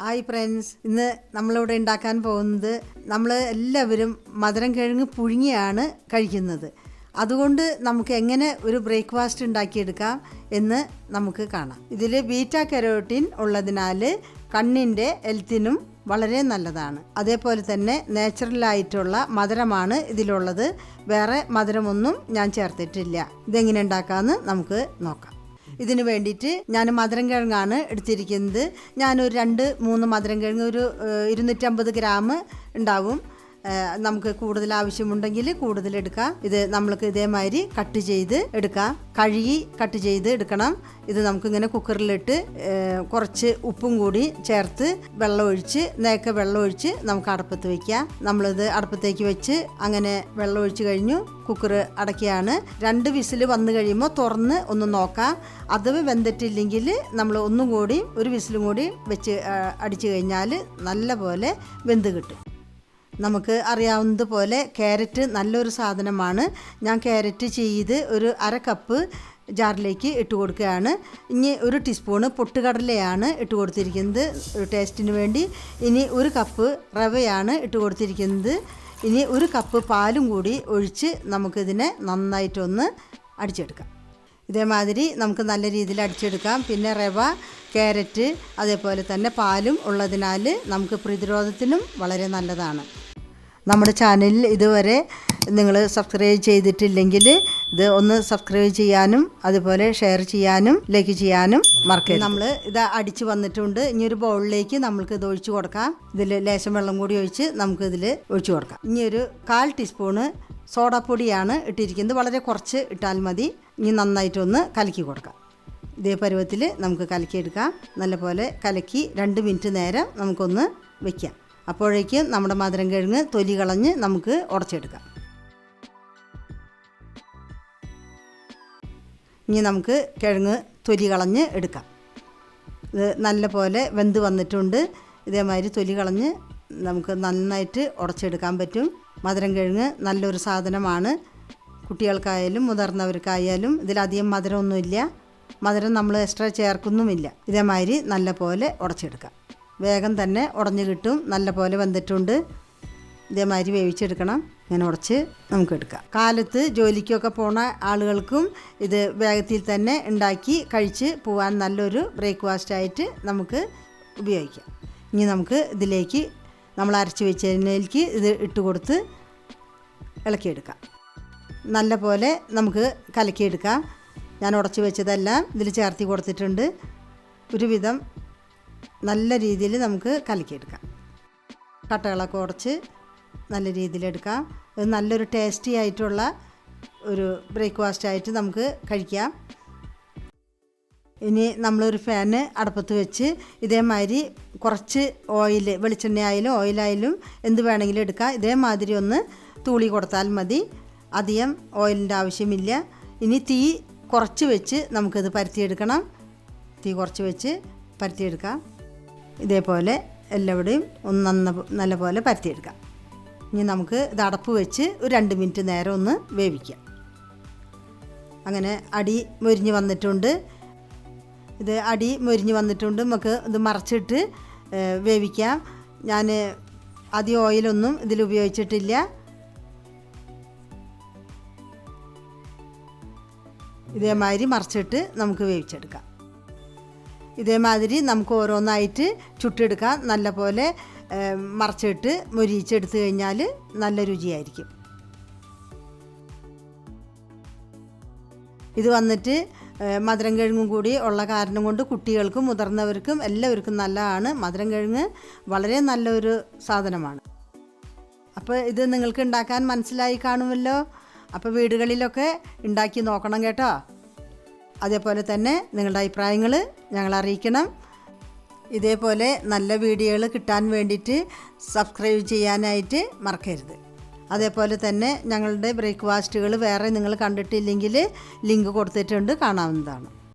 Hi friends, ഇന്ന് നമ്മളിവിടെ ഉണ്ടാക്കാൻ പോകുന്നത് നമ്മൾ എല്ലാവരും മധുരം കിഴങ്ങ് പുഴുങ്ങിയാണ് കഴിക്കുന്നത്. അതുകൊണ്ട് നമുക്ക് എങ്ങനെ ഒരു ബ്രേക്ക്ഫാസ്റ്റ് ഉണ്ടാക്കിയെടുക്കാം എന്ന് നമുക്ക് കാണാം. ഇതിൽ ബീറ്റാ കരോട്ടിൻ ഉള്ളതിനാൽ കണ്ണിൻ്റെ ഹെൽത്തിനും വളരെ നല്ലതാണ്. അതേപോലെ തന്നെ നാച്ചുറലായിട്ടുള്ള മധുരമാണ് ഇതിലുള്ളത്. വേറെ മധുരമൊന്നും ഞാൻ ചേർത്തിട്ടില്ല. ഇതെങ്ങനെ ഉണ്ടാക്കാമെന്ന് നമുക്ക് നോക്കാം. ഇതിന് വേണ്ടിയിട്ട് ഞാൻ മധുരം കിഴങ്ങാണ് എടുത്തിരിക്കുന്നത്. ഞാനൊരു 2-3 മധുരം കിഴങ്ങ് ഒരു 250 ഗ്രാം ഉണ്ടാവും. നമുക്ക് കൂടുതൽ ആവശ്യമുണ്ടെങ്കിൽ കൂടുതൽ എടുക്കാം. ഇത് നമ്മൾക്ക് ഇതേമാതിരി കട്ട് ചെയ്ത് എടുക്കാം. കഴുകി കട്ട് ചെയ്ത് എടുക്കണം. ഇത് നമുക്കിങ്ങനെ കുക്കറിലിട്ട് കുറച്ച് ഉപ്പും കൂടി ചേർത്ത് വെള്ളം ഒഴിച്ച് നമുക്ക് അടുപ്പത്ത് വയ്ക്കാം. നമ്മളിത് അടുപ്പത്തേക്ക് വെച്ച് അങ്ങനെ വെള്ളം ഒഴിച്ച് കഴിഞ്ഞു. കുക്കർ അടയ്ക്കുകയാണ്. 2 വിസിൽ വന്നു കഴിയുമ്പോൾ തുറന്ന് ഒന്ന് നോക്കാം. അത് വെന്തിട്ടില്ലെങ്കിൽ നമ്മൾ ഒന്നും കൂടി ഒരു വിസിലും കൂടി വെച്ച് അടിച്ചു കഴിഞ്ഞാൽ നല്ല പോലെ വെന്ത് കിട്ടും. നമുക്ക് അറിയാവുന്നതുപോലെ ക്യാരറ്റ് നല്ലൊരു സാധനമാണ്. ഞാൻ ക്യാരറ്റ് ചെയ്ത് ഒരു 1/2 കപ്പ് ജാറിലേക്ക് ഇട്ട് കൊടുക്കുകയാണ്. ഇനി 1 ടീസ്പൂണ് പൊട്ടുകടലയാണ് ഇട്ട് കൊടുത്തിരിക്കുന്നത് ടേസ്റ്റിന് വേണ്ടി. ഇനി 1 കപ്പ് റവയാണ് ഇട്ട് കൊടുത്തിരിക്കുന്നത്. ഇനി 1 കപ്പ് പാലും കൂടി ഒഴിച്ച് നമുക്കിതിനെ നന്നായിട്ടൊന്ന് അടിച്ചെടുക്കാം. ഇതേമാതിരി നമുക്ക് നല്ല രീതിയിൽ അടിച്ചെടുക്കാം. പിന്നെ റവ, ക്യാരറ്റ് അതേപോലെ തന്നെ പാലും ഉള്ളതിനാൽ നമുക്ക് പ്രതിരോധത്തിനും വളരെ നല്ലതാണ്. നമ്മുടെ ചാനലിൽ ഇതുവരെ നിങ്ങൾ സബ്സ്ക്രൈബ് ചെയ്തിട്ടില്ലെങ്കിൽ ഇത് ഒന്ന് സബ്സ്ക്രൈബ് ചെയ്യാനും അതുപോലെ ഷെയർ ചെയ്യാനും ലൈക്ക് ചെയ്യാനും മറക്കരുത്. നമ്മൾ ഇത് അടിച്ച് വന്നിട്ടുണ്ട്. ഇനി ഒരു ബൗളിലേക്ക് നമ്മൾക്ക് ഇത് ഒഴിച്ചു കൊടുക്കാം. ഇതിൽ ലേശം വെള്ളം കൂടി ഒഴിച്ച് നമുക്ക് ഇതിൽ ഒഴിച്ചു കൊടുക്കാം. ഇനി ഒരു 1/4 ടീസ്പൂണ് സോഡാപ്പൊടിയാണ് ഇട്ടിരിക്കുന്നത്. വളരെ കുറച്ച് ഇട്ടാൽ മതി. ഇനി നന്നായിട്ടൊന്ന് കലക്കി കൊടുക്കാം. ഇതേ പരുവത്തിൽ നമുക്ക് കലക്കിയെടുക്കാം. നല്ലപോലെ കലക്കി 2 മിനിറ്റ് നേരം നമുക്കൊന്ന് വയ്ക്കാം. അപ്പോഴേക്കും നമ്മുടെ മധുരം കിഴങ്ങ് തൊലി കളഞ്ഞ് നമുക്ക് ഉടച്ചെടുക്കാം. ഇനി നമുക്ക് കിഴങ്ങ് തൊലി കളഞ്ഞ് എടുക്കാം. ഇത് നല്ല പോലെ വെന്ത് വന്നിട്ടുണ്ട്. ഇതേമാതിരി തൊലി കളഞ്ഞ് നമുക്ക് നന്നായിട്ട് ഉടച്ചെടുക്കാൻ പറ്റും. മധുരം കിഴങ്ങ് നല്ലൊരു സാധനമാണ്. കുട്ടികൾക്കായാലും മുതിർന്നവർക്കായാലും ഇതിലധികം മധുരമൊന്നുമില്ല. മധുരം നമ്മൾ എക്സ്ട്രാ ചേർക്കുന്നുമില്ല. ഇതേമാതിരി നല്ല പോലെ ഉടച്ചെടുക്കാം. വേഗം തന്നെ ഉടഞ്ഞ് കിട്ടും. നല്ല പോലെ വെന്തിട്ടുണ്ട്. ഇതേമാതിരി വേവിച്ചെടുക്കണം. ഇങ്ങനെ ഉടച്ച് നമുക്ക് എടുക്കാം. കാലത്ത് ജോലിക്കൊക്കെ പോണ ആളുകൾക്കും ഇത് വേഗത്തിൽ തന്നെ ഉണ്ടാക്കി കഴിച്ച് പോകാൻ നല്ലൊരു ബ്രേക്ക്ഫാസ്റ്റായിട്ട് നമുക്ക് ഉപയോഗിക്കാം. ഇനി നമുക്ക് ഇതിലേക്ക് നമ്മൾ അരച്ച് വെച്ചതിലേക്ക് ഇത് ഇട്ട് കൊടുത്ത് ഇളക്കിയെടുക്കാം. നല്ല പോലെ നമുക്ക് കലക്കിയെടുക്കാം. ഞാൻ ഉടച്ച് വെച്ചതെല്ലാം ഇതിൽ ചേർത്തി കൊടുത്തിട്ടുണ്ട്. ഒരുവിധം നല്ല രീതിയിൽ നമുക്ക് കലക്കിയെടുക്കാം. കട്ടകളൊക്കെ ഉടച്ച് നല്ല രീതിയിലെടുക്കാം. ഇത് നല്ലൊരു ടേസ്റ്റി ആയിട്ടുള്ള ഒരു ബ്രേക്ക്ഫാസ്റ്റായിട്ട് നമുക്ക് കഴിക്കാം. ഇനി നമ്മളൊരു ഫാന് അടുപ്പത്ത് വെച്ച് ഇതേമാതിരി കുറച്ച് ഓയിൽ, വെളിച്ചെണ്ണയായാലും ഓയിലായാലും എന്ത് വേണമെങ്കിലും എടുക്കാം. ഇതേമാതിരി ഒന്ന് തൂളി കൊടുത്താൽ മതി. അധികം ഓയിലിൻ്റെ ആവശ്യമില്ല. ഇനി തീ കുറച്ച് വെച്ച് നമുക്കിത് പരത്തിയെടുക്കണം. തീ കുറച്ച് വെച്ച് പരത്തിയെടുക്കാം. ഇതേപോലെ എല്ലാവിടെയും ഒന്ന് നല്ലപോലെ പരത്തിയെടുക്കാം. ഇനി നമുക്ക് ഇത് അടപ്പ് വെച്ച് ഒരു 2 മിനിറ്റ് നേരം ഒന്ന് വേവിക്കാം. അങ്ങനെ അടി മൊരിഞ്ഞ് വന്നിട്ടുണ്ട്. ഇത് അടി മൊരിഞ്ഞ് വന്നിട്ടുണ്ട്. നമുക്ക് ഇത് മറച്ചിട്ട് വേവിക്കാം. ഞാൻ അധികം ഓയിലൊന്നും ഇതിൽ ഉപയോഗിച്ചിട്ടില്ല. ഇതേമാതിരി മറച്ചിട്ട് നമുക്ക് വേവിച്ചെടുക്കാം. ഇതേമാതിരി നമുക്ക് ഓരോന്നായിട്ട് ചുട്ടെടുക്കാം. നല്ല പോലെ മറച്ചിട്ട് മൊരിയിച്ചെടുത്ത് കഴിഞ്ഞാൽ നല്ല രുചിയായിരിക്കും. ഇത് വന്നിട്ട് മധുരം കിഴങ്ങും കൂടി ഉള്ള കാരണം കൊണ്ട് കുട്ടികൾക്കും മുതിർന്നവർക്കും എല്ലാവർക്കും നല്ലതാണ്. മധുരം കിഴങ്ങ് വളരെ നല്ലൊരു സാധനമാണ്. അപ്പോൾ ഇത് നിങ്ങൾക്ക് ഉണ്ടാക്കാൻ മനസ്സിലായി കാണുമല്ലോ. അപ്പോൾ വീടുകളിലൊക്കെ ഉണ്ടാക്കി നോക്കണം കേട്ടോ. അതേപോലെ തന്നെ നിങ്ങളുടെ അഭിപ്രായങ്ങൾ ഞങ്ങളെ അറിയിക്കണം. ഇതേപോലെ നല്ല വീഡിയോകൾ കിട്ടാൻ വേണ്ടിയിട്ട് സബ്സ്ക്രൈബ് ചെയ്യാനായിട്ട് മറക്കരുത്. അതേപോലെ തന്നെ ഞങ്ങളുടെ ബ്രേക്ക്ഫാസ്റ്റുകൾ വേറെ നിങ്ങൾ കണ്ടിട്ടില്ലെങ്കിൽ ലിങ്ക് കൊടുത്തിട്ടുണ്ട്, കാണാവുന്നതാണ്.